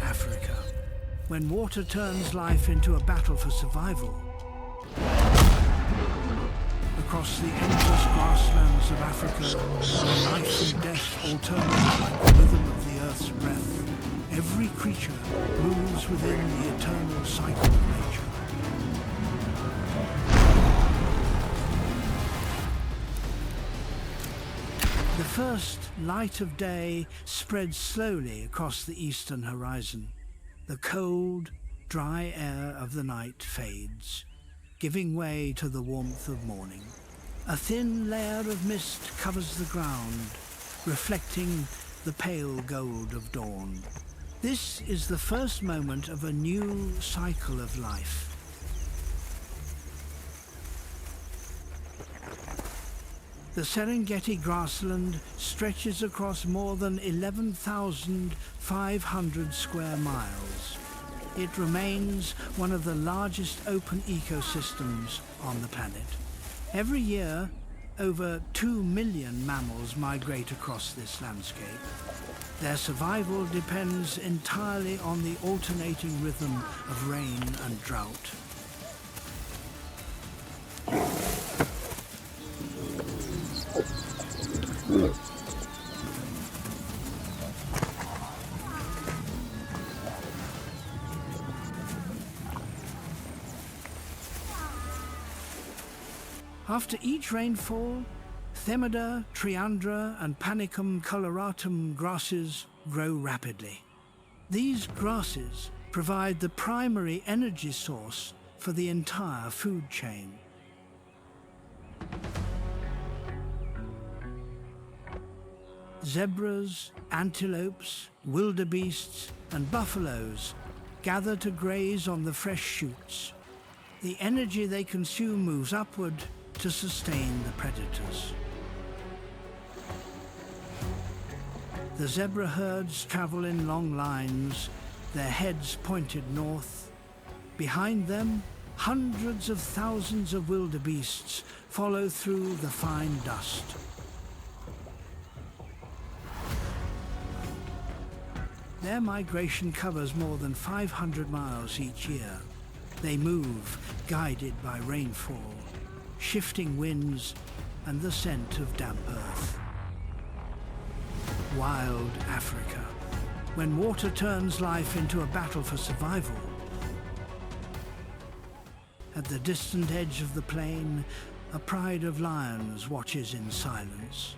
Africa, when water turns life into a battle for survival. Across the endless grasslands of Africa, where life and death alternate like the rhythm of the earth's breath, every creature moves within the eternal cycle of nature. The first light of day spreads slowly across the eastern horizon. The cold, dry air of the night fades, giving way to the warmth of morning. A thin layer of mist covers the ground, reflecting the pale gold of dawn. This is the first moment of a new cycle of life. The Serengeti grassland stretches across more than 11,500 square miles. It remains one of the largest open ecosystems on the planet. Every year, over 2 million mammals migrate across this landscape. Their survival depends entirely on the alternating rhythm of rain and drought. After each rainfall, Themida, Triandra and Panicum coloratum grasses grow rapidly. These grasses provide the primary energy source for the entire food chain. Zebras, antelopes, wildebeests and buffaloes gather to graze on the fresh shoots. The energy they consume moves upward to sustain the predators. The zebra herds travel in long lines, their heads pointed north. Behind them, hundreds of thousands of wildebeests follow through the fine dust. Their migration covers more than 500 miles each year. They move, guided by rainfall, shifting winds, and the scent of damp earth. Wild Africa, when water turns life into a battle for survival. At the distant edge of the plain, a pride of lions watches in silence.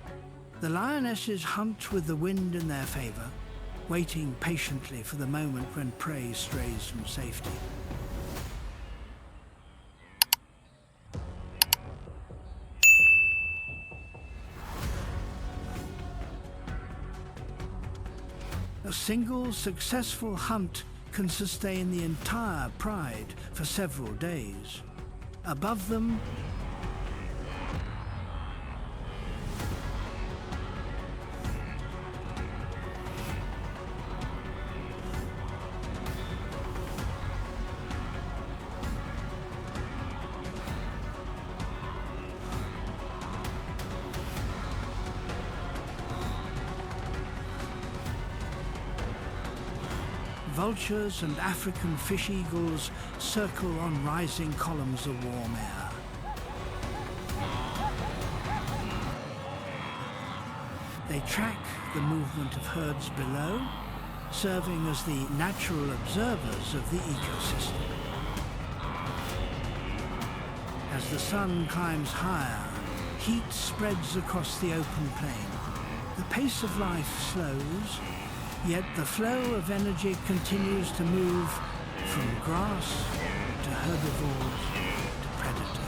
The lionesses hunt with the wind in their favor, waiting patiently for the moment when prey strays from safety. A single successful hunt can sustain the entire pride for several days. Above them, vultures and African fish eagles circle on rising columns of warm air. They track the movement of herds below, serving as the natural observers of the ecosystem. As the sun climbs higher, heat spreads across the open plain. The pace of life slows, yet the flow of energy continues to move from grass to herbivores to predators.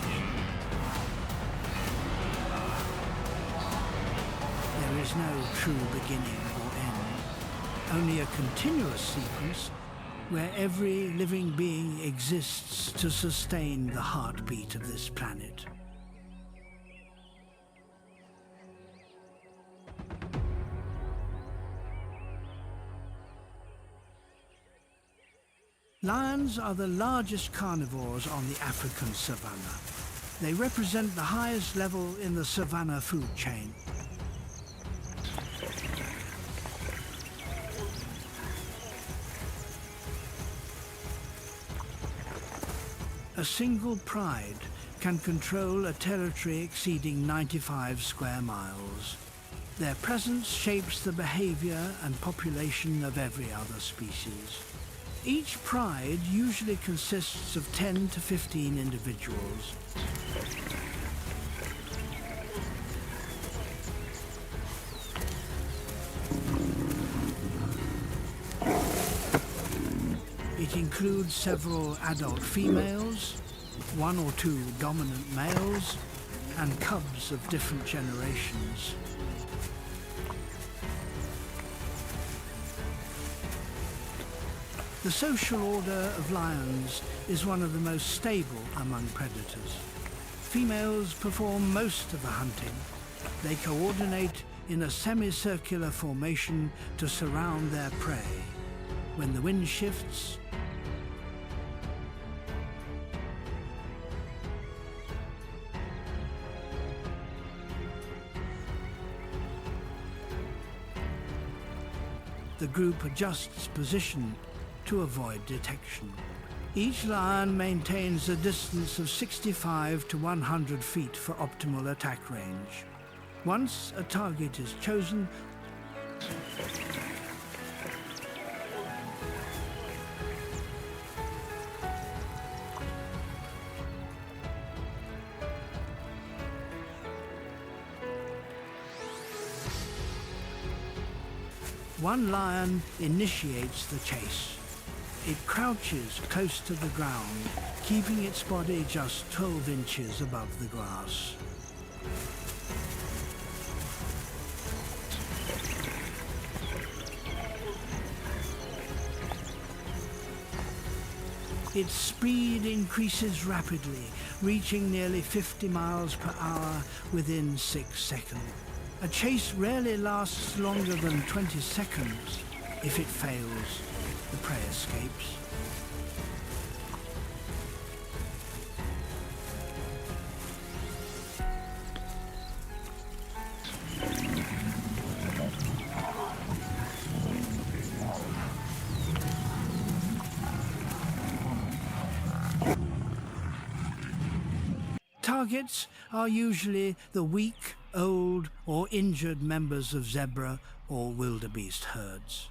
There is no true beginning or end, only a continuous sequence where every living being exists to sustain the heartbeat of this planet. Lions are the largest carnivores on the African savanna. They represent the highest level in the savanna food chain. A single pride can control a territory exceeding 95 square miles. Their presence shapes the behavior and population of every other species. Each pride usually consists of 10 to 15 individuals. It includes several adult females, one or two dominant males, and cubs of different generations. The social order of lions is one of the most stable among predators. Females perform most of the hunting. They coordinate in a semicircular formation to surround their prey. When the wind shifts, the group adjusts position to avoid detection. Each lion maintains a distance of 65 to 100 feet for optimal attack range. Once a target is chosen, one lion initiates the chase. It crouches close to the ground, keeping its body just 12 inches above the grass. Its speed increases rapidly, reaching nearly 50 miles per hour within 6 seconds. A chase rarely lasts longer than 20 seconds. If it fails, the prey escapes. Targets are usually the weak, old, or injured members of zebra or wildebeest herds.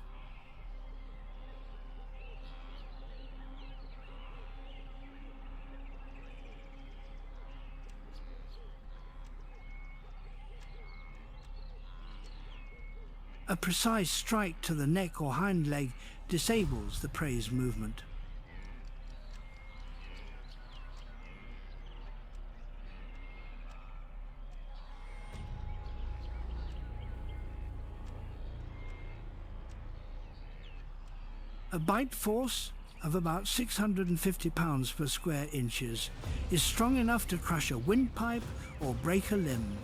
A precise strike to the neck or hind leg disables the prey's movement. A bite force of about 650 pounds per square inches is strong enough to crush a windpipe or break a limb.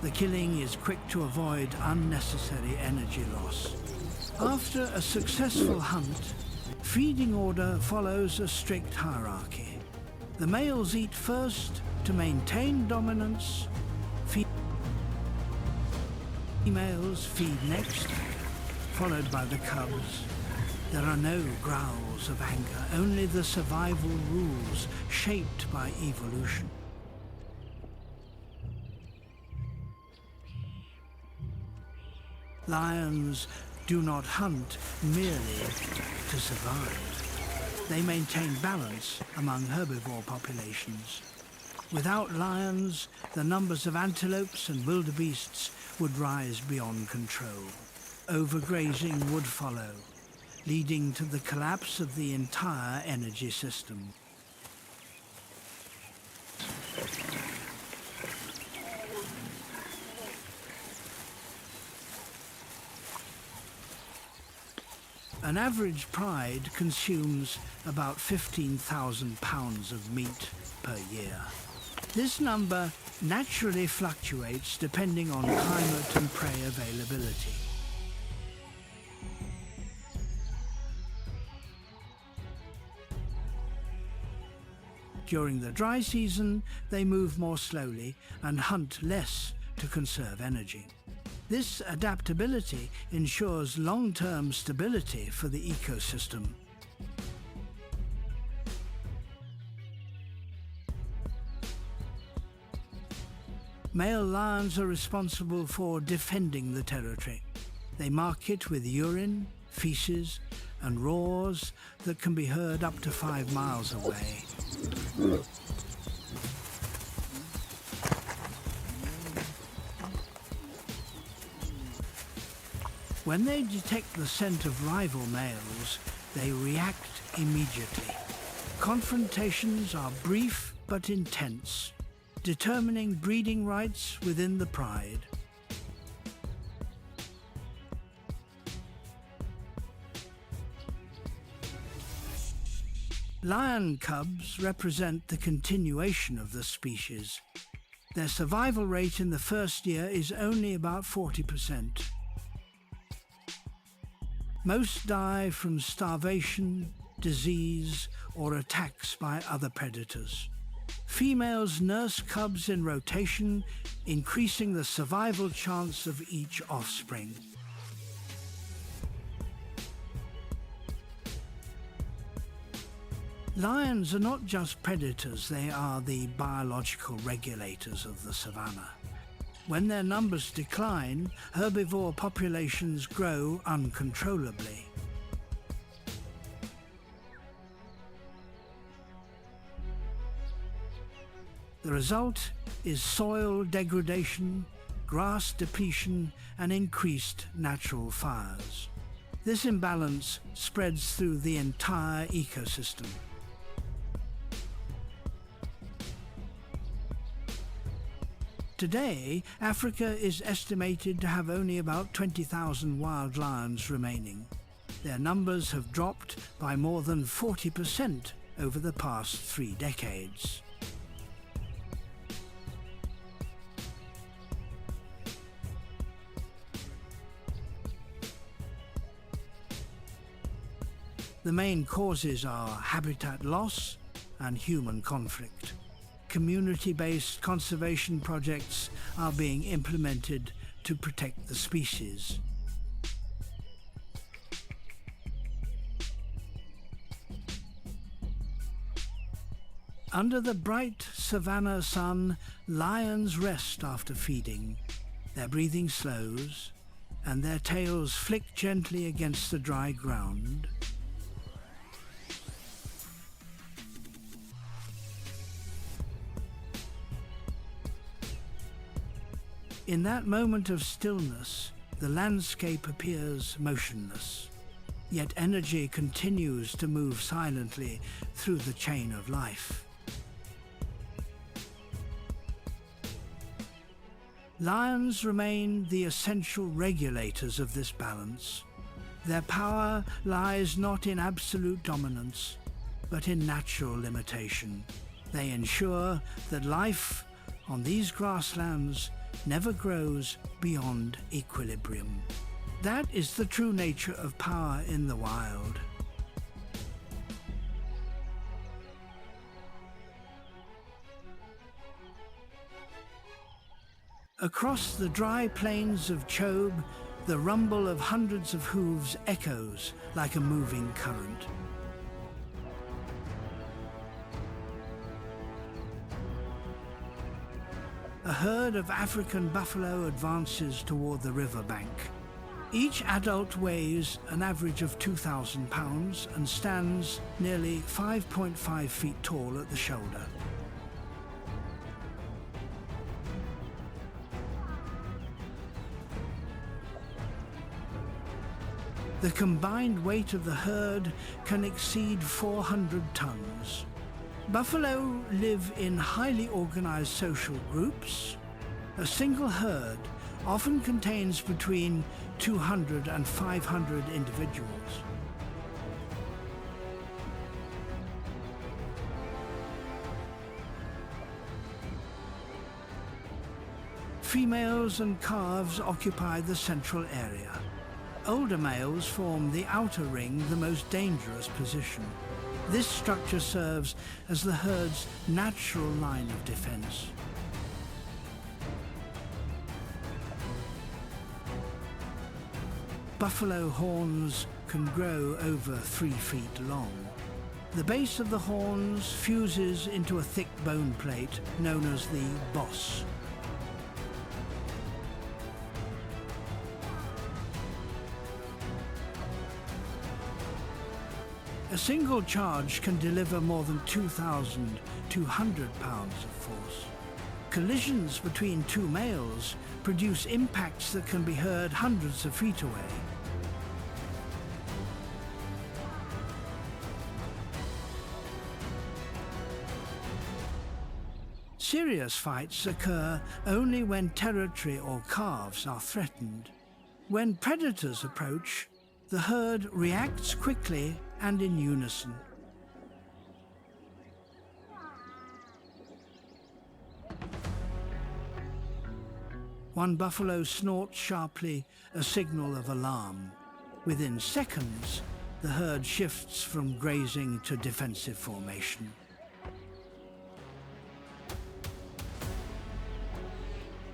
The killing is quick to avoid unnecessary energy loss. After a successful hunt, feeding order follows a strict hierarchy. The males eat first to maintain dominance. Females feed next, followed by the cubs. There are no growls of anger, only the survival rules shaped by evolution. Lions do not hunt merely to survive. They maintain balance among herbivore populations. Without lions, the numbers of antelopes and wildebeests would rise beyond control. Overgrazing would follow, leading to the collapse of the entire energy system. An average pride consumes about 15,000 pounds of meat per year. This number naturally fluctuates depending on climate and prey availability. During the dry season, they move more slowly and hunt less to conserve energy. This adaptability ensures long-term stability for the ecosystem. Male lions are responsible for defending the territory. They mark it with urine, feces, and roars that can be heard up to 5 miles away. When they detect the scent of rival males, they react immediately. Confrontations are brief but intense, determining breeding rights within the pride. Lion cubs represent the continuation of the species. Their survival rate in the first year is only about 40%. Most die from starvation, disease, or attacks by other predators. Females nurse cubs in rotation, increasing the survival chance of each offspring. Lions are not just predators, they are the biological regulators of the savanna. When their numbers decline, herbivore populations grow uncontrollably. The result is soil degradation, grass depletion, and increased natural fires. This imbalance spreads through the entire ecosystem. Today, Africa is estimated to have only about 20,000 wild lions remaining. Their numbers have dropped by more than 40% over the past 3 decades. The main causes are habitat loss and human conflict. Community-based conservation projects are being implemented to protect the species. Under the bright savanna sun, lions rest after feeding. Their breathing slows, and their tails flick gently against the dry ground. In that moment of stillness, the landscape appears motionless, yet energy continues to move silently through the chain of life. Lions remain the essential regulators of this balance. Their power lies not in absolute dominance, but in natural limitation. They ensure that life on these grasslands never grows beyond equilibrium. That is the true nature of power in the wild. Across the dry plains of Chobe, the rumble of hundreds of hooves echoes like a moving current. A herd of African buffalo advances toward the riverbank. Each adult weighs an average of 2,000 pounds and stands nearly 5.5 feet tall at the shoulder. The combined weight of the herd can exceed 400 tons. Buffalo live in highly organized social groups. A single herd often contains between 200 and 500 individuals. Females and calves occupy the central area. Older males form the outer ring, the most dangerous position. This structure serves as the herd's natural line of defense. Buffalo horns can grow over 3 feet long. The base of the horns fuses into a thick bone plate known as the boss. A single charge can deliver more than 2,200 pounds of force. Collisions between two males produce impacts that can be heard hundreds of feet away. Serious fights occur only when territory or calves are threatened. When predators approach, the herd reacts quickly and in unison. One buffalo snorts sharply, a signal of alarm. Within seconds, the herd shifts from grazing to defensive formation.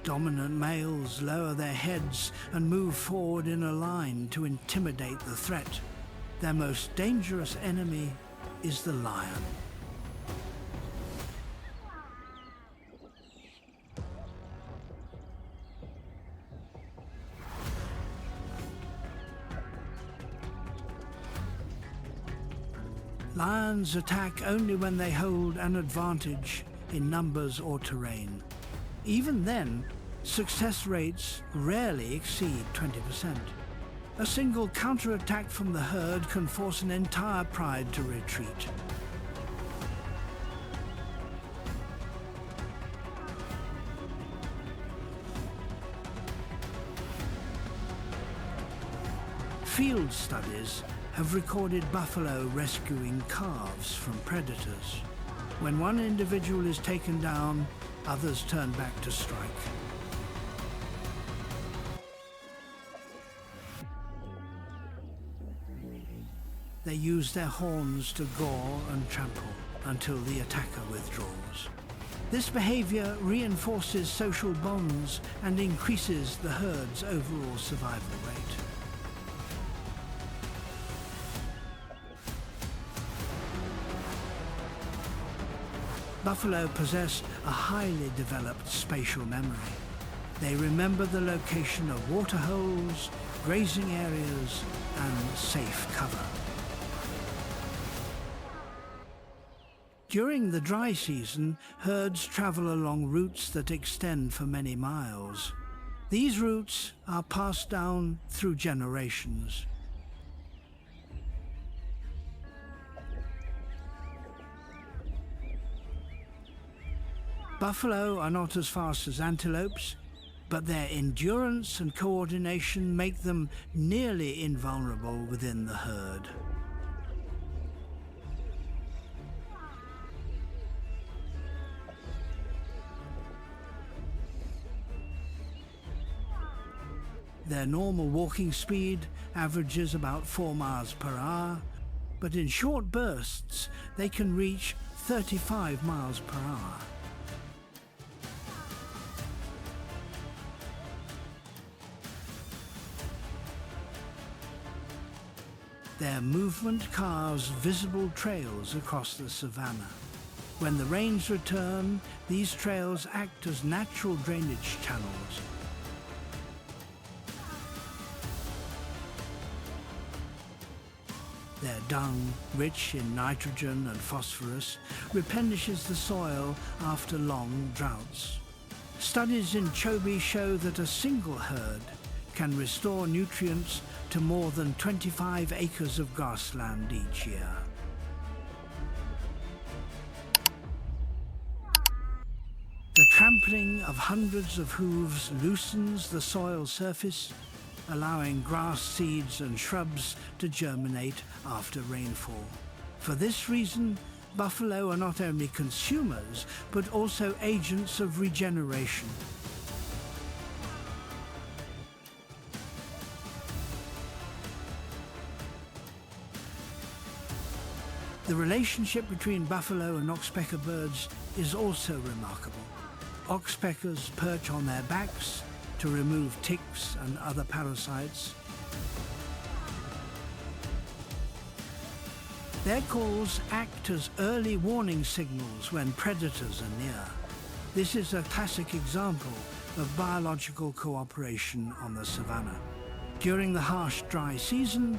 Dominant males lower their heads and move forward in a line to intimidate the threat. Their most dangerous enemy is the lion. Lions attack only when they hold an advantage in numbers or terrain. Even then, success rates rarely exceed 20%. A single counterattack from the herd can force an entire pride to retreat. Field studies have recorded buffalo rescuing calves from predators. When one individual is taken down, others turn back to strike. They use their horns to gore and trample until the attacker withdraws. This behavior reinforces social bonds and increases the herd's overall survival rate. Buffalo possess a highly developed spatial memory. They remember the location of waterholes, grazing areas, and safe cover. During the dry season, herds travel along routes that extend for many miles. These routes are passed down through generations. Buffalo are not as fast as antelopes, but their endurance and coordination make them nearly invulnerable within the herd. Their normal walking speed averages about 4 miles per hour, but in short bursts they can reach 35 miles per hour. Their movement carves visible trails across the savanna. When the rains return, these trails act as natural drainage channels. Their dung, rich in nitrogen and phosphorus, replenishes the soil after long droughts. Studies in Chobe show that a single herd can restore nutrients to more than 25 acres of grassland each year. The trampling of hundreds of hooves loosens the soil surface, allowing grass seeds and shrubs to germinate after rainfall. For this reason, buffalo are not only consumers, but also agents of regeneration. The relationship between buffalo and oxpecker birds is also remarkable. Oxpeckers perch on their backs to remove ticks and other parasites. Their calls act as early warning signals when predators are near. This is a classic example of biological cooperation on the savanna. During the harsh, dry season,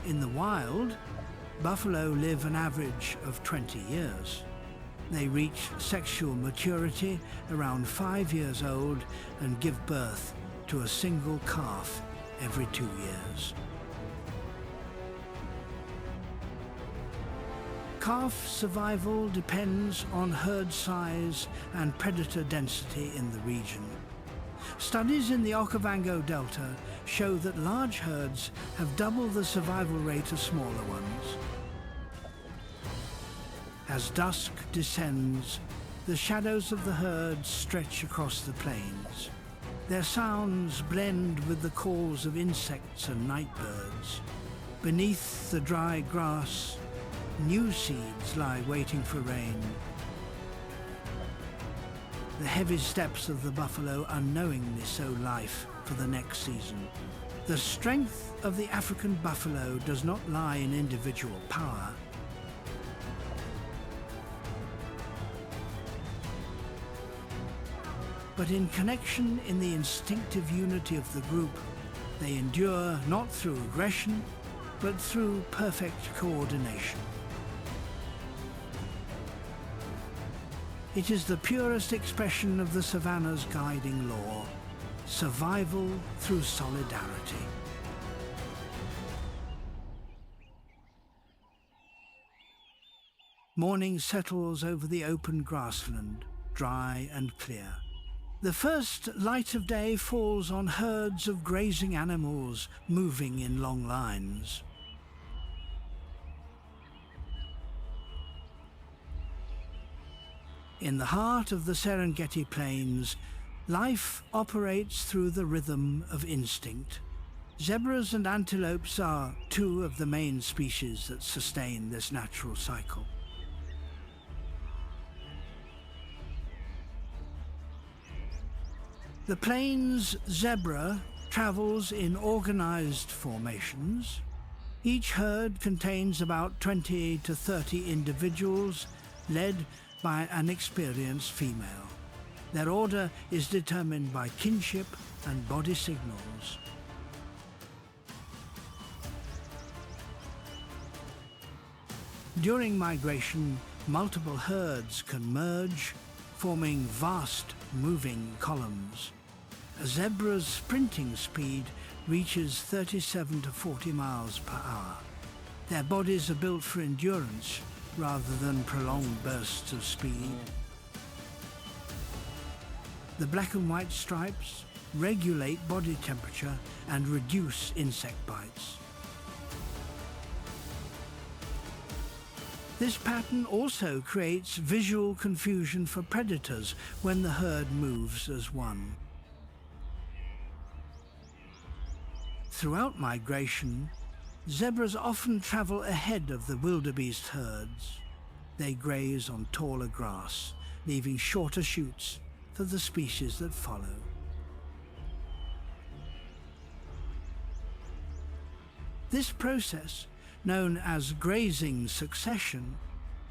in the wild, buffalo live an average of 20 years. They reach sexual maturity around 5 years old and give birth to a single calf every 2 years. Calf survival depends on herd size and predator density in the region. Studies in the Okavango Delta show that large herds have double the survival rate of smaller ones. As dusk descends, the shadows of the herds stretch across the plains. Their sounds blend with the calls of insects and night birds. Beneath the dry grass, new seeds lie waiting for rain. The heavy steps of the buffalo unknowingly sow life for the next season. The strength of the African buffalo does not lie in individual power, but in connection in the instinctive unity of the group. They endure not through aggression, but through perfect coordination. It is the purest expression of the savanna's guiding law, survival through solidarity. Morning settles over the open grassland, dry and clear. The first light of day falls on herds of grazing animals moving in long lines. In the heart of the Serengeti plains, life operates through the rhythm of instinct. Zebras and antelopes are two of the main species that sustain this natural cycle. The plains zebra travels in organized formations. Each herd contains about 20 to 30 individuals, led by an experienced female. Their order is determined by kinship and body signals. During migration, multiple herds can merge, forming vast moving columns. A zebra's sprinting speed reaches 37 to 40 miles per hour. Their bodies are built for endurance rather than prolonged bursts of speed. The black and white stripes regulate body temperature and reduce insect bites. This pattern also creates visual confusion for predators when the herd moves as one. Throughout migration, zebras often travel ahead of the wildebeest herds. They graze on taller grass, leaving shorter chutes for the species that follow. This process, known as grazing succession,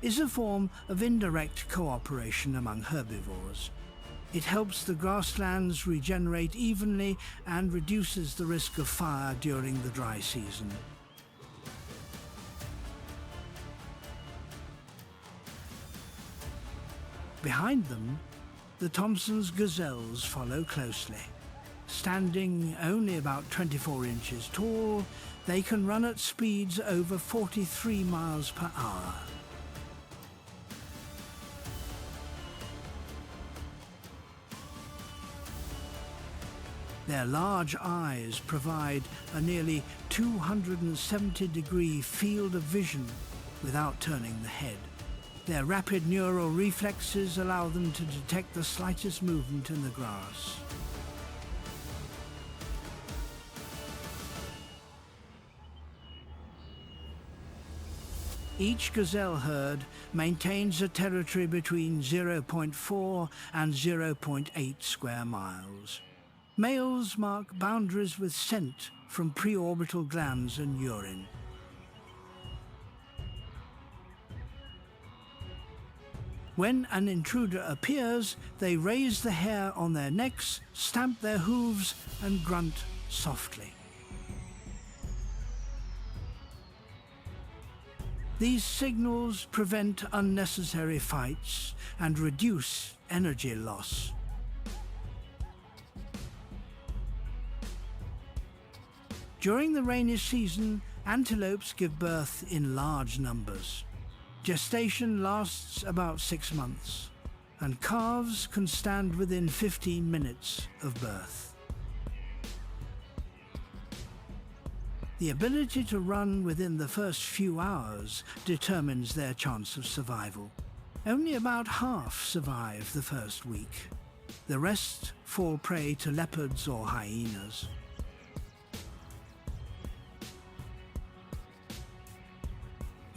is a form of indirect cooperation among herbivores. It helps the grasslands regenerate evenly and reduces the risk of fire during the dry season. Behind them, the Thompson's gazelles follow closely. Standing only about 24 inches tall, they can run at speeds over 43 miles per hour. Their large eyes provide a nearly 270-degree field of vision without turning the head. Their rapid neural reflexes allow them to detect the slightest movement in the grass. Each gazelle herd maintains a territory between 0.4 and 0.8 square miles. Males mark boundaries with scent from preorbital glands and urine. When an intruder appears, they raise the hair on their necks, stamp their hooves, and grunt softly. These signals prevent unnecessary fights and reduce energy loss. During the rainy season, antelopes give birth in large numbers. Gestation lasts about 6 months, and calves can stand within 15 minutes of birth. The ability to run within the first few hours determines their chance of survival. Only about half survive the first week. The rest fall prey to leopards or hyenas.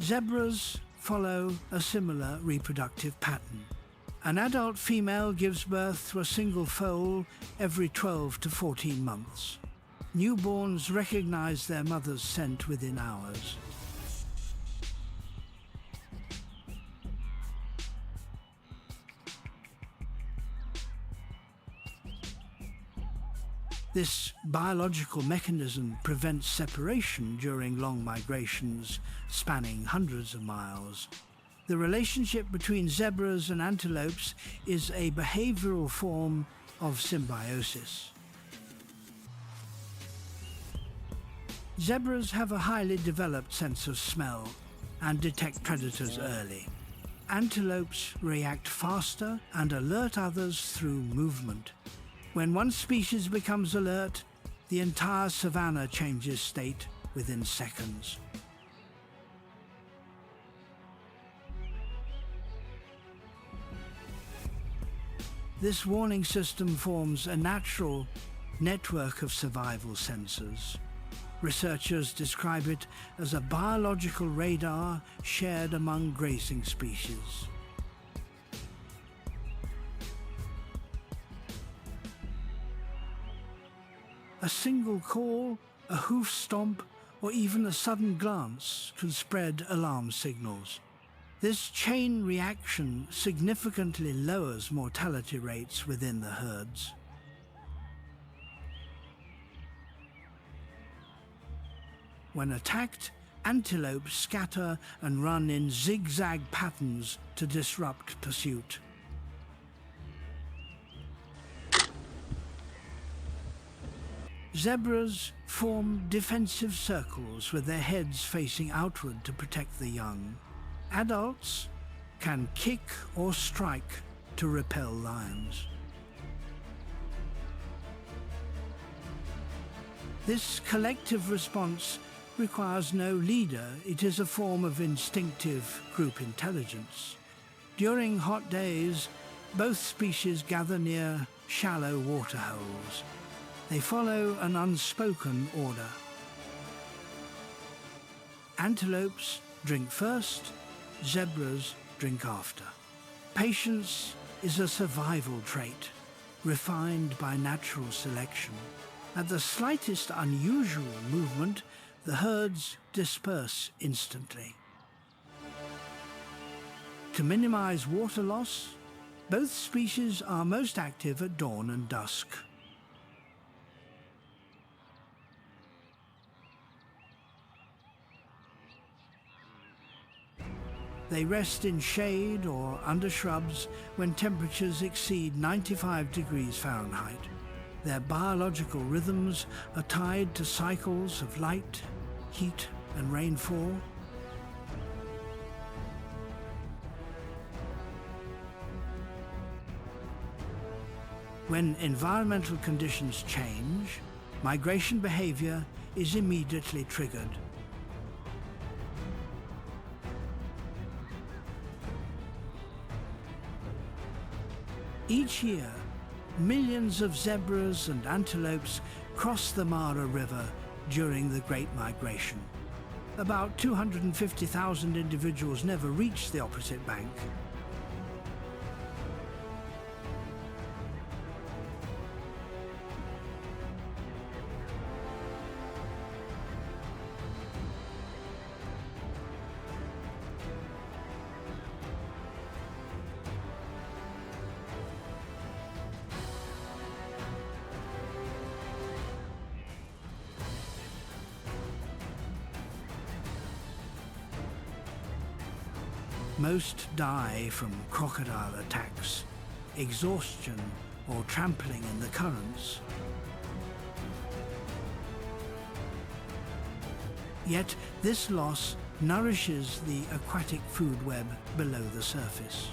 Zebras follow a similar reproductive pattern. An adult female gives birth to a single foal every 12 to 14 months. Newborns recognize their mother's scent within hours. This biological mechanism prevents separation during long migrations spanning hundreds of miles. The relationship between zebras and antelopes is a behavioral form of symbiosis. Zebras have a highly developed sense of smell and detect predators early. Antelopes react faster and alert others through movement. When one species becomes alert, the entire savanna changes state within seconds. This warning system forms a natural network of survival sensors. Researchers describe it as a biological radar shared among grazing species. A single call, a hoof stomp, or even a sudden glance can spread alarm signals. This chain reaction significantly lowers mortality rates within the herds. When attacked, antelopes scatter and run in zigzag patterns to disrupt pursuit. Zebras form defensive circles with their heads facing outward to protect the young. Adults can kick or strike to repel lions. This collective response requires no leader. It is a form of instinctive group intelligence. During hot days, both species gather near shallow waterholes. They follow an unspoken order. Antelopes drink first, zebras drink after. Patience is a survival trait, refined by natural selection. At the slightest unusual movement, the herds disperse instantly. To minimize water loss, both species are most active at dawn and dusk. They rest in shade or under shrubs when temperatures exceed 95 degrees Fahrenheit. Their biological rhythms are tied to cycles of light, heat, and rainfall. When environmental conditions change, migration behavior is immediately triggered. Each year, millions of zebras and antelopes cross the Mara River during the Great Migration. About 250,000 individuals never reach the opposite bank. Most die from crocodile attacks, exhaustion, or trampling in the currents. Yet this loss nourishes the aquatic food web below the surface.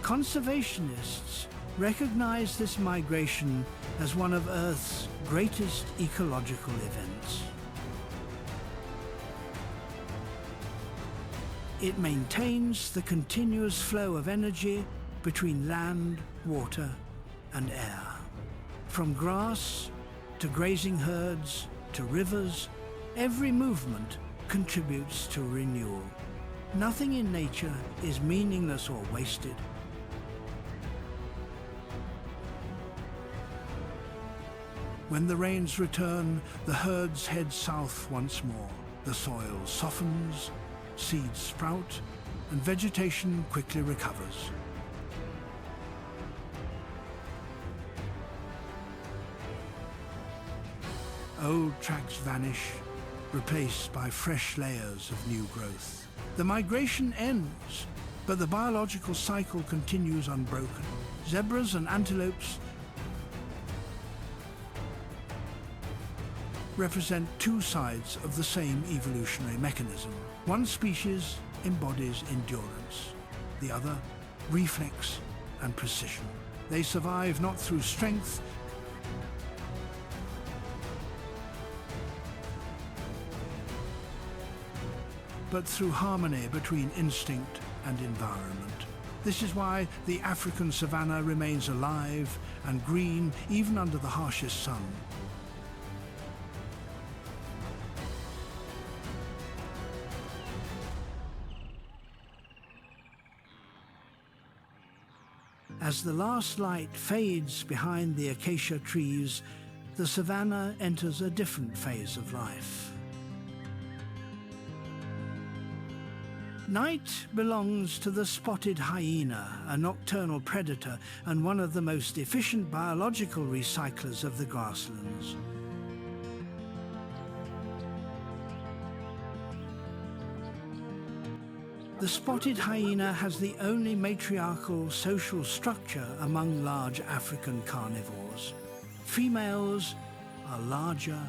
Conservationists recognize this migration as one of Earth's greatest ecological events. It maintains the continuous flow of energy between land, water, and air. From grass to grazing herds to rivers, every movement contributes to renewal. Nothing in nature is meaningless or wasted. When the rains return, the herds head south once more. The soil softens, seeds sprout, and vegetation quickly recovers. Old tracks vanish, replaced by fresh layers of new growth. The migration ends, but the biological cycle continues unbroken. Zebras and antelopes represent two sides of the same evolutionary mechanism. One species embodies endurance, the other reflex and precision. They survive not through strength, but through harmony between instinct and environment. This is why the African savanna remains alive and green even under the harshest sun. As the last light fades behind the acacia trees, the savanna enters a different phase of life. Night belongs to the spotted hyena, a nocturnal predator and one of the most efficient biological recyclers of the grasslands. The spotted hyena has the only matriarchal social structure among large African carnivores. Females are larger,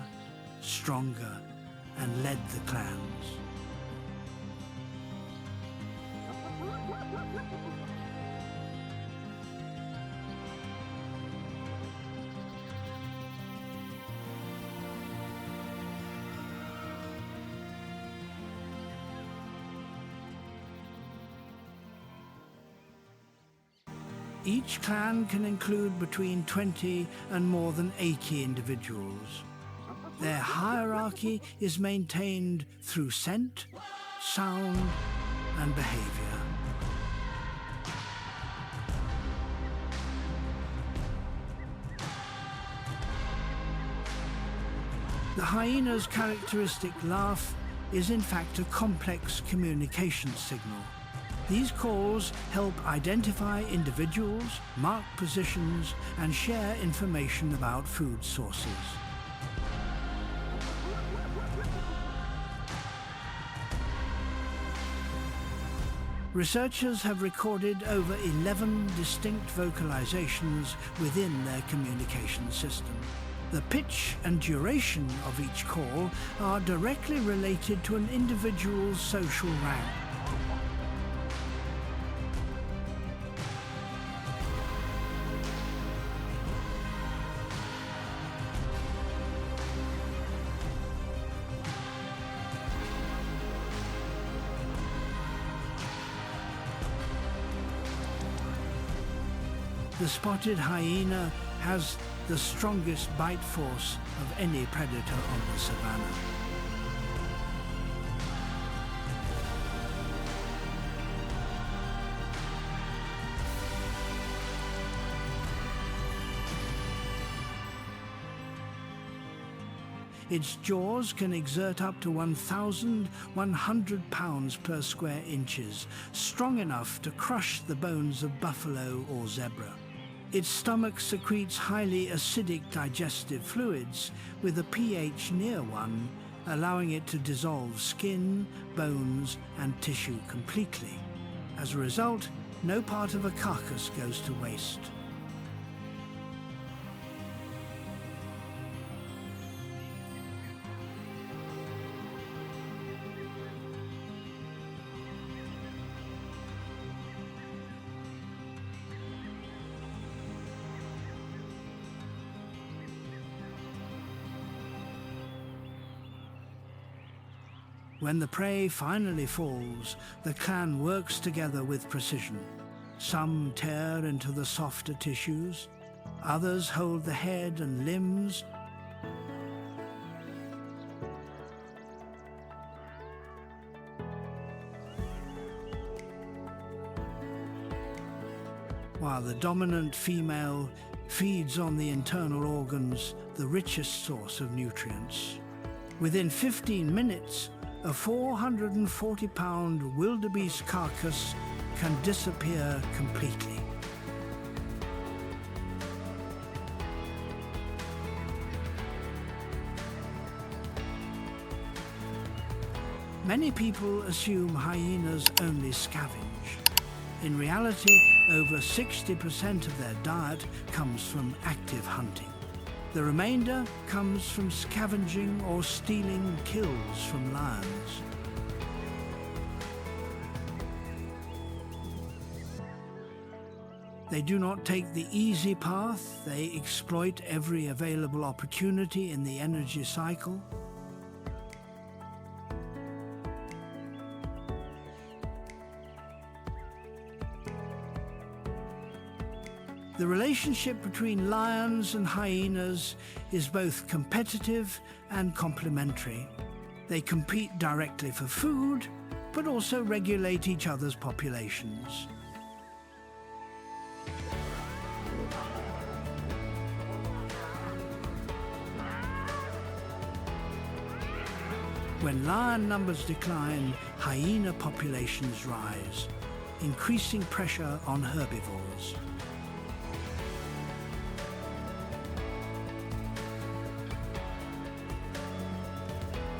stronger, and led the clans. Each clan can include between 20 and more than 80 individuals. Their hierarchy is maintained through scent, sound, and behavior. The hyena's characteristic laugh is in fact a complex communication signal. These calls help identify individuals, mark positions, and share information about food sources. Researchers have recorded over 11 distinct vocalizations within their communication system. The pitch and duration of each call are directly related to an individual's social rank. The spotted hyena has the strongest bite force of any predator on the savannah. Its jaws can exert up to 1,100 pounds per square inches, strong enough to crush the bones of buffalo or zebra. Its stomach secretes highly acidic digestive fluids with a pH near 1, allowing it to dissolve skin, bones, and tissue completely. As a result, no part of a carcass goes to waste. When the prey finally falls, the clan works together with precision. Some tear into the softer tissues, others hold the head and limbs, while the dominant female feeds on the internal organs, the richest source of nutrients. Within 15 minutes, a 440-pound wildebeest carcass can disappear completely. Many people assume hyenas only scavenge. In reality, over 60% of their diet comes from active hunting. The remainder comes from scavenging or stealing kills from lions. They do not take the easy path, they exploit every available opportunity in the energy cycle. The relationship between lions and hyenas is both competitive and complementary. They compete directly for food, but also regulate each other's populations. When lion numbers decline, hyena populations rise, increasing pressure on herbivores.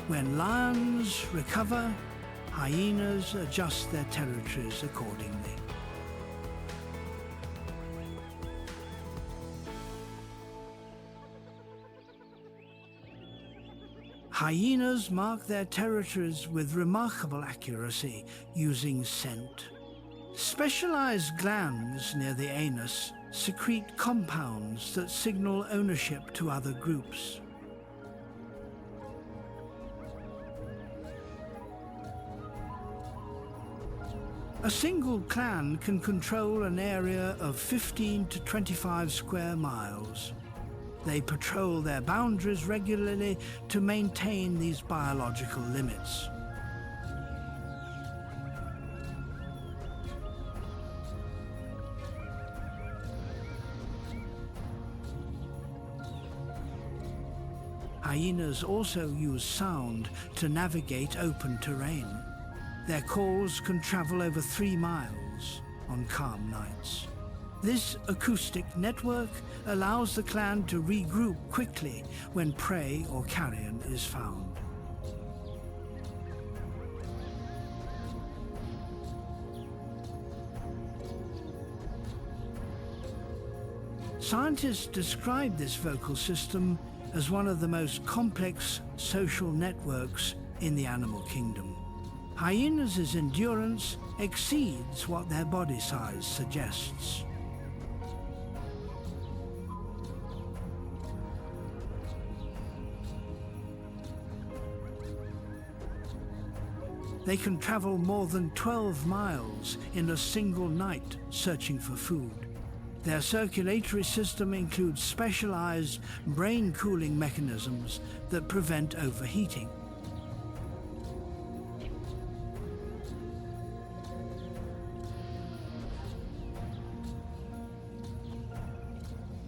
When lions recover, hyenas adjust their territories accordingly. Hyenas mark their territories with remarkable accuracy using scent. Specialized glands near the anus secrete compounds that signal ownership to other groups. A single clan can control an area of 15 to 25 square miles. They patrol their boundaries regularly to maintain these biological limits. Hyenas also use sound to navigate open terrain. Their calls can travel over 3 miles on calm nights. This acoustic network allows the clan to regroup quickly when prey or carrion is found. Scientists describe this vocal system as one of the most complex social networks in the animal kingdom. Hyenas' endurance exceeds what their body size suggests. They can travel more than 12 miles in a single night searching for food. Their circulatory system includes specialized brain cooling mechanisms that prevent overheating.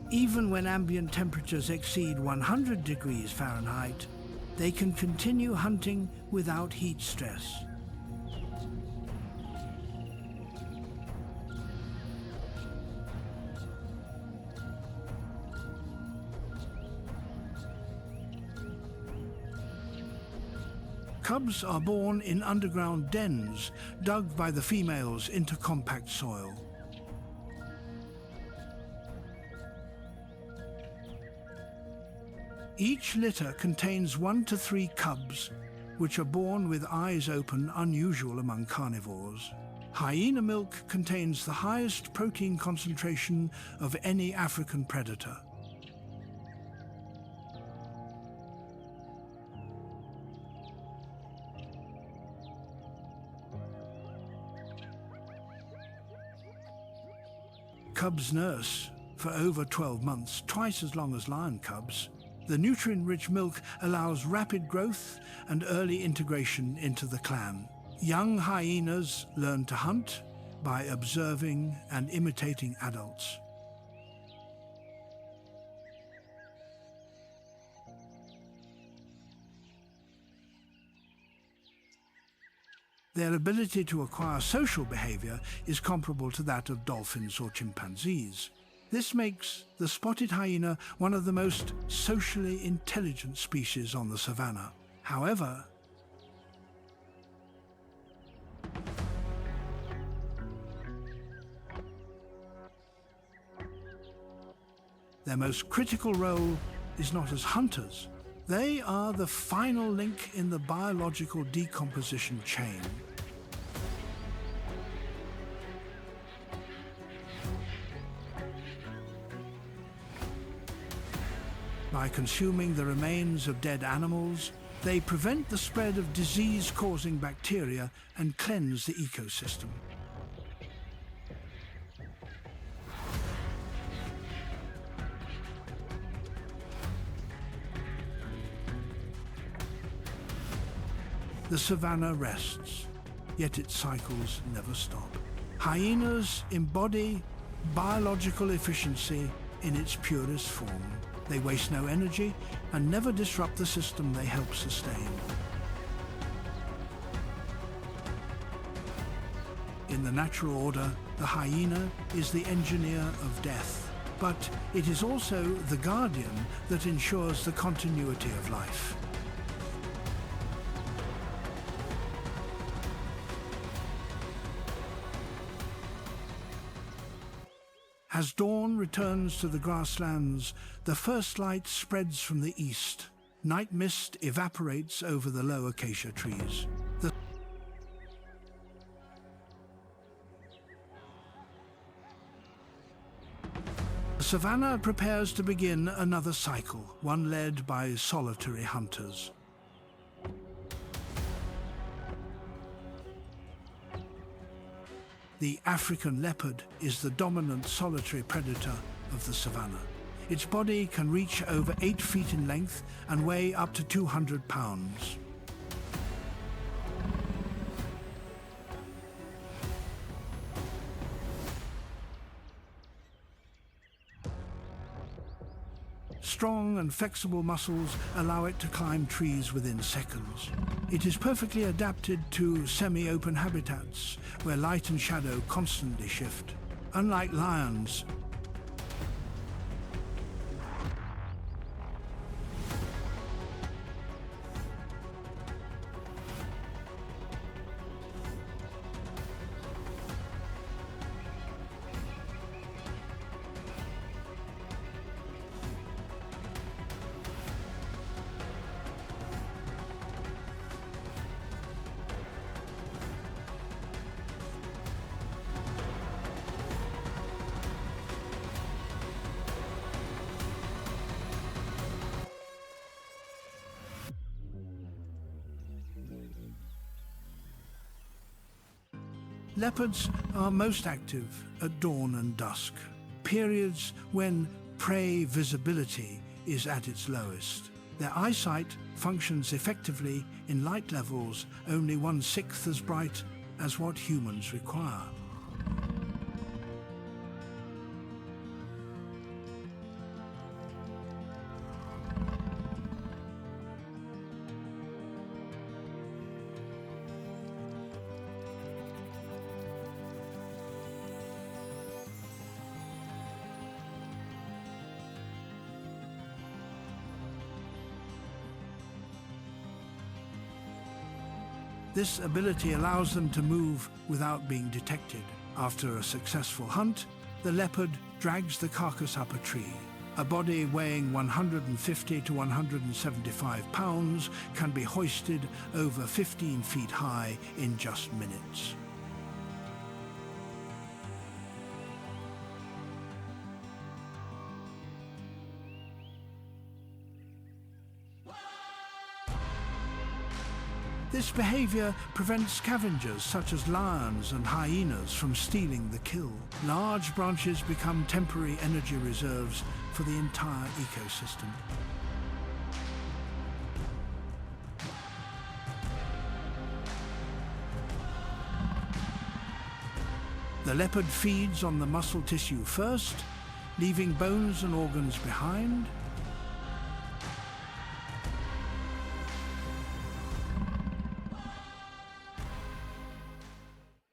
Even when ambient temperatures exceed 100 degrees Fahrenheit, they can continue hunting without heat stress. Cubs are born in underground dens dug by the females into compact soil. Each litter contains 1 to 3 cubs, which are born with eyes open, unusual among carnivores. Hyena milk contains the highest protein concentration of any African predator. Cubs nurse for over 12 months, twice as long as lion cubs. The nutrient-rich milk allows rapid growth and early integration into the clan. Young hyenas learn to hunt by observing and imitating adults. Their ability to acquire social behavior is comparable to that of dolphins or chimpanzees. This makes the spotted hyena one of the most socially intelligent species on the savanna. However, their most critical role is not as hunters. They are the final link in the biological decomposition chain. By consuming the remains of dead animals, they prevent the spread of disease-causing bacteria and cleanse the ecosystem. The savanna rests, yet its cycles never stop. Hyenas embody biological efficiency in its purest form. They waste no energy and never disrupt the system they help sustain. In the natural order, the hyena is the engineer of death, but it is also the guardian that ensures the continuity of life. As dawn returns to the grasslands, the first light spreads from the east. Night mist evaporates over the low acacia trees. The savanna prepares to begin another cycle, one led by solitary hunters. The African leopard is the dominant solitary predator of the savanna. Its body can reach over 8 feet in length and weigh up to 200 pounds. Strong and flexible muscles allow it to climb trees within seconds. It is perfectly adapted to semi-open habitats where light and shadow constantly shift. Unlike lions, Leopards are most active at dawn and dusk, periods when prey visibility is at its lowest. Their eyesight functions effectively in light levels only 1/6 as bright as what humans require. This ability allows them to move without being detected. After a successful hunt, the leopard drags the carcass up a tree. A body weighing 150 to 175 pounds can be hoisted over 15 feet high in just minutes. This behavior prevents scavengers such as lions and hyenas from stealing the kill. Large branches become temporary energy reserves for the entire ecosystem. The leopard feeds on the muscle tissue first, leaving bones and organs behind.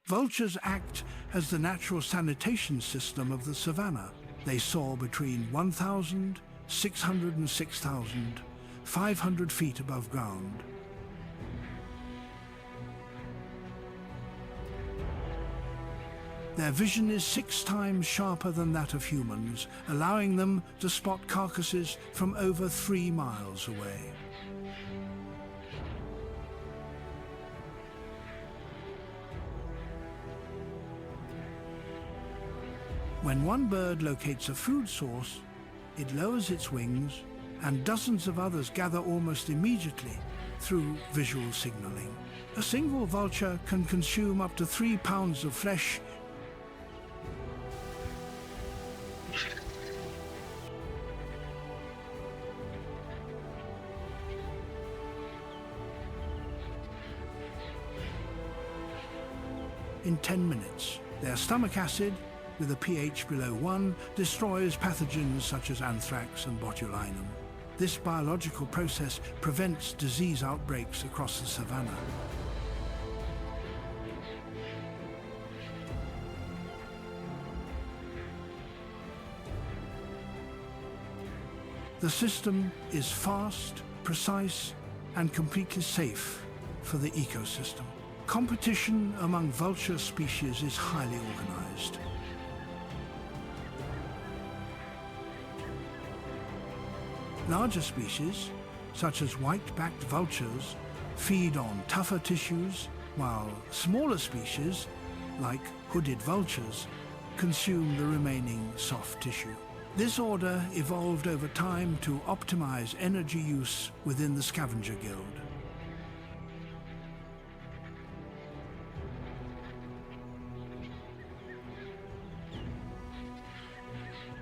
Vultures act as the natural sanitation system of the savanna. They soar between 1,600 and 6,500 feet above ground. Their vision is 6 times sharper than that of humans, allowing them to spot carcasses from over 3 miles away. When one bird locates a food source, it lowers its wings, and dozens of others gather almost immediately through visual signaling. A single vulture can consume up to 3 pounds of flesh . In 10 minutes. Their stomach acid, with a pH below 1, destroys pathogens such as anthrax and botulinum. This biological process prevents disease outbreaks across the savanna. The system is fast, precise, and completely safe for the ecosystem. Competition among vulture species is highly organized. Larger species, such as white-backed vultures, feed on tougher tissues, while smaller species, like hooded vultures, consume the remaining soft tissue. This order evolved over time to optimize energy use within the scavenger guild.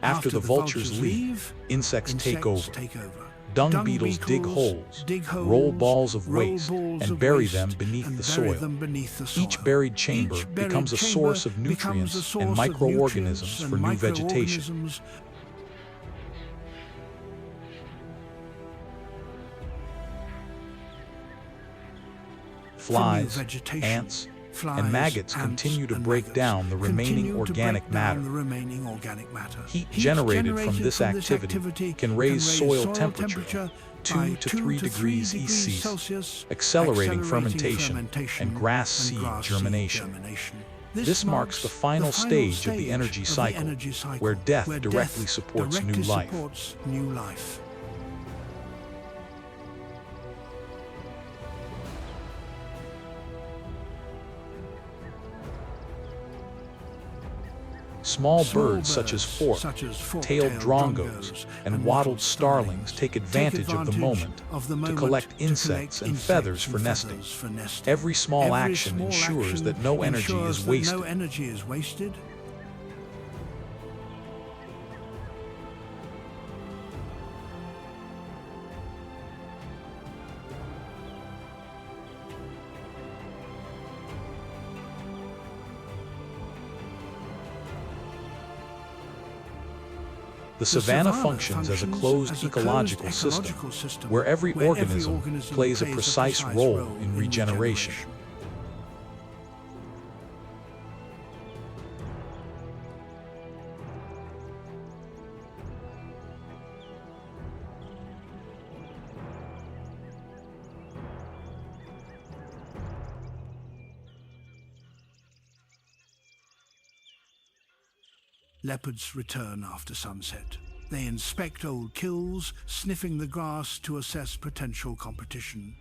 After the vultures leave, insects take over. Dung beetles dig holes, roll balls of waste, and bury them beneath the soil. Each buried chamber becomes a source of nutrients and microorganisms for new vegetation. Flies, ants, and maggots continue to break down the remaining organic matter. Heat generated from this activity can raise soil temperature 2 to 3 degrees Celsius, accelerating fermentation and grass seed germination. This marks the final stage of the energy cycle, where death directly supports new life. Small birds such as fork-tailed drongos and wattled starlings take advantage of the moment to collect insects and feathers for nesting. Every small action ensures that no energy is wasted. The savanna functions as a closed ecological system, where every organism plays a precise role in regeneration. Leopards return after sunset. They inspect old kills, sniffing the grass to assess potential competition.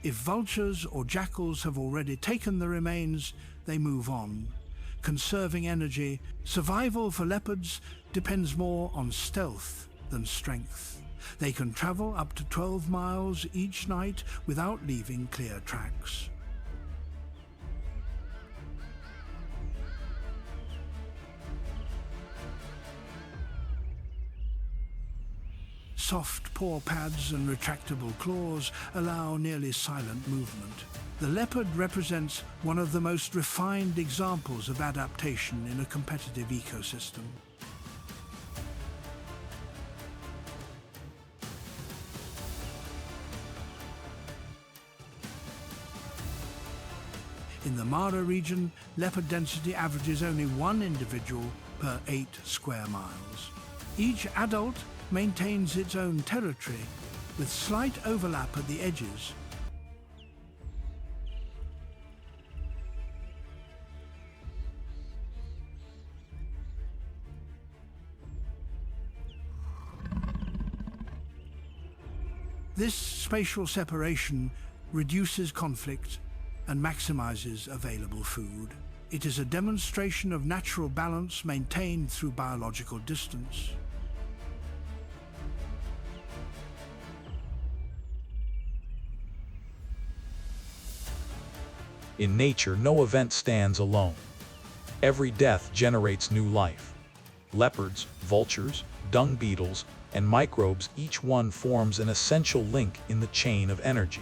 If vultures or jackals have already taken the remains, they move on. Conserving energy, survival for leopards depends more on stealth than strength. They can travel up to 12 miles each night without leaving clear tracks. Soft paw pads and retractable claws allow nearly silent movement. The leopard represents one of the most refined examples of adaptation in a competitive ecosystem. In the Mara region, leopard density averages only 1 individual per 8 square miles. Each adult maintains its own territory, with slight overlap at the edges. This spatial separation reduces conflict and maximizes available food. It is a demonstration of natural balance maintained through biological distance. In nature, no event stands alone. Every death generates new life. Leopards, vultures, dung beetles, and microbes, each one forms an essential link in the chain of energy.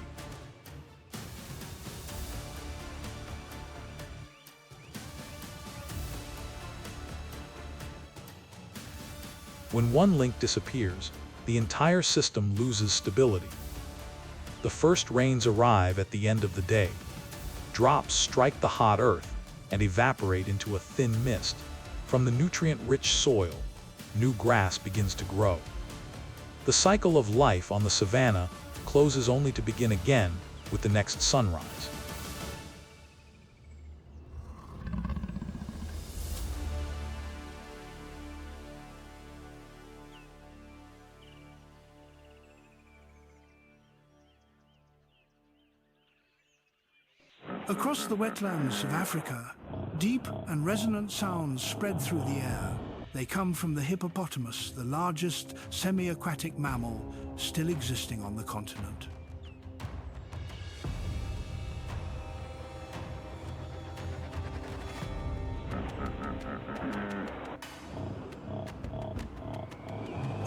When one link disappears, the entire system loses stability. The first rains arrive at the end of the day. Drops strike the hot earth and evaporate into a thin mist. From the nutrient-rich soil, new grass begins to grow. The cycle of life on the savanna closes only to begin again with the next sunrise. Across the wetlands of Africa, deep and resonant sounds spread through the air. They come from the hippopotamus, the largest semi-aquatic mammal still existing on the continent.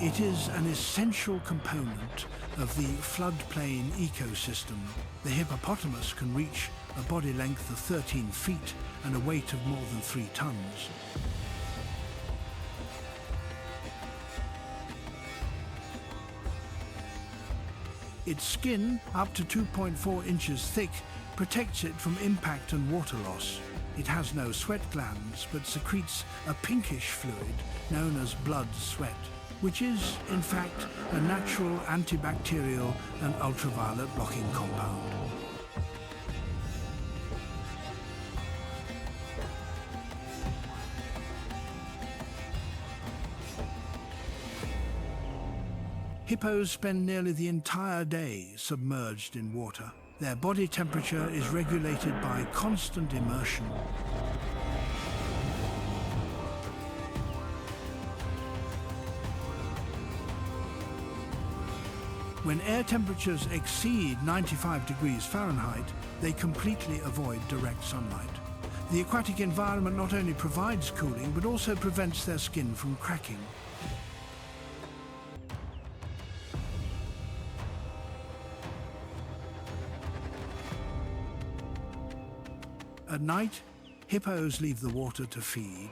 It is an essential component of the floodplain ecosystem. The hippopotamus can reach a body length of 13 feet and a weight of more than 3 tons. Its skin, up to 2.4 inches thick, protects it from impact and water loss. It has no sweat glands, but secretes a pinkish fluid known as blood sweat, which is, in fact, a natural antibacterial and ultraviolet blocking compound. Hippos spend nearly the entire day submerged in water. Their body temperature is regulated by constant immersion. When air temperatures exceed 95 degrees Fahrenheit, they completely avoid direct sunlight. The aquatic environment not only provides cooling, but also prevents their skin from cracking. At night, hippos leave the water to feed.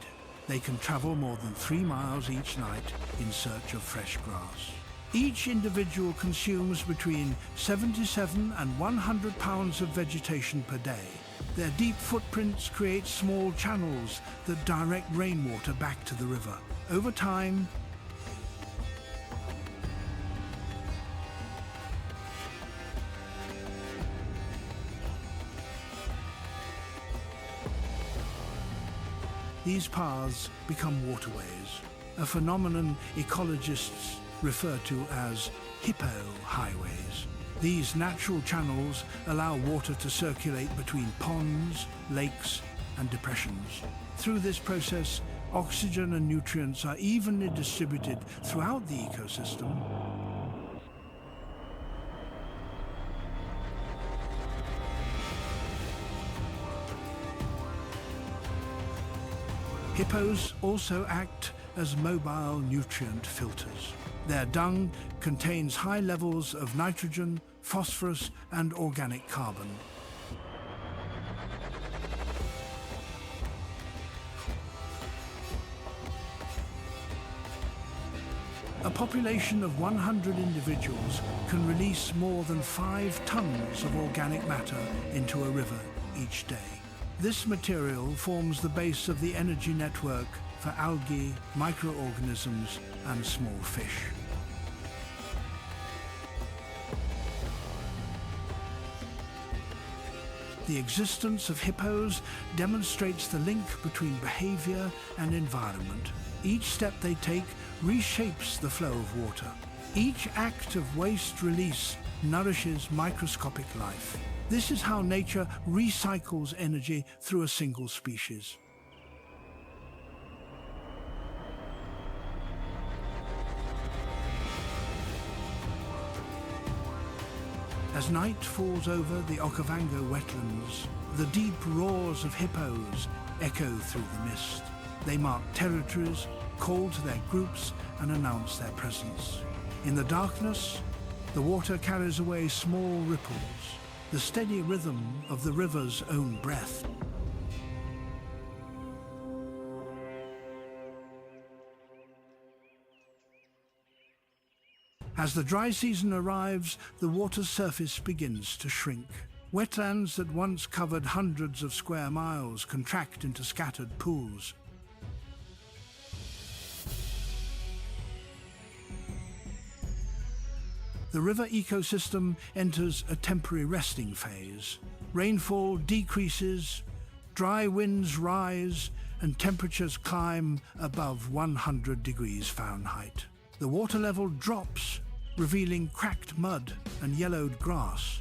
They can travel more than 3 miles each night in search of fresh grass. Each individual consumes between 77 and 100 pounds of vegetation per day. Their deep footprints create small channels that direct rainwater back to the river. Over time, these paths become waterways, a phenomenon ecologists refer to as hippo highways. These natural channels allow water to circulate between ponds, lakes, and depressions. Through this process, oxygen and nutrients are evenly distributed throughout the ecosystem. Hippos also act as mobile nutrient filters. Their dung contains high levels of nitrogen, phosphorus, and organic carbon. A population of 100 individuals can release more than 5 tons of organic matter into a river each day. This material forms the base of the energy network for algae, microorganisms, and small fish. The existence of hippos demonstrates the link between behavior and environment. Each step they take reshapes the flow of water. Each act of waste release nourishes microscopic life. This is how nature recycles energy through a single species. As night falls over the Okavango wetlands, the deep roars of hippos echo through the mist. They mark territories, call to their groups, and announce their presence. In the darkness, the water carries away small ripples, the steady rhythm of the river's own breath. As the dry season arrives, the water's surface begins to shrink. Wetlands that once covered hundreds of square miles contract into scattered pools. The river ecosystem enters a temporary resting phase. Rainfall decreases, dry winds rise, and temperatures climb above 100 degrees Fahrenheit. The water level drops, revealing cracked mud and yellowed grass.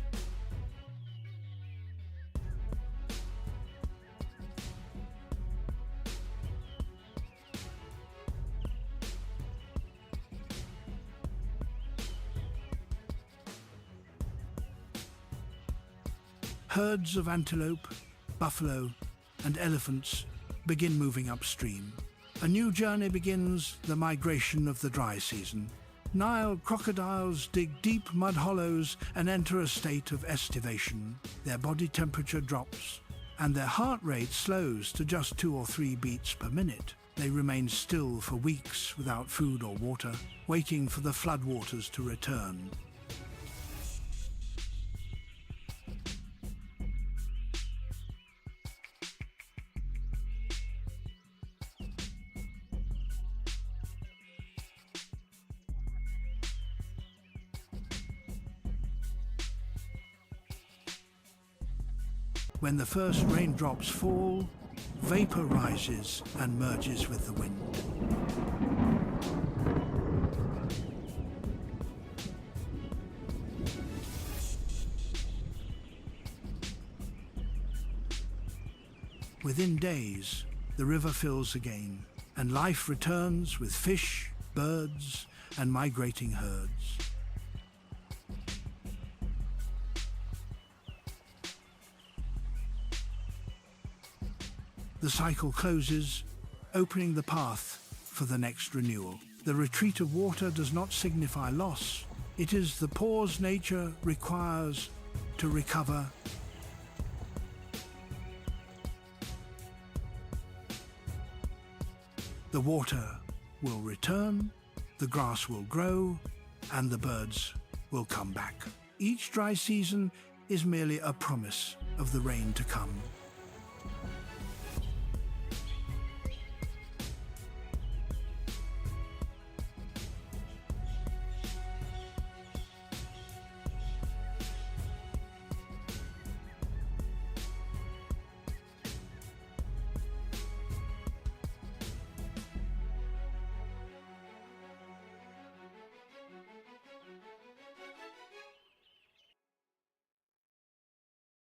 Herds of antelope, buffalo, and elephants begin moving upstream. A new journey begins, the migration of the dry season. Nile crocodiles dig deep mud hollows and enter a state of estivation. Their body temperature drops, and their heart rate slows to just 2 or 3 beats per minute. They remain still for weeks without food or water, waiting for the floodwaters to return. When the first raindrops fall, vapor rises and merges with the wind. Within days, the river fills again, and life returns with fish, birds, and migrating herds. The cycle closes, opening the path for the next renewal. The retreat of water does not signify loss. It is the pause nature requires to recover. The water will return, the grass will grow, and the birds will come back. Each dry season is merely a promise of the rain to come.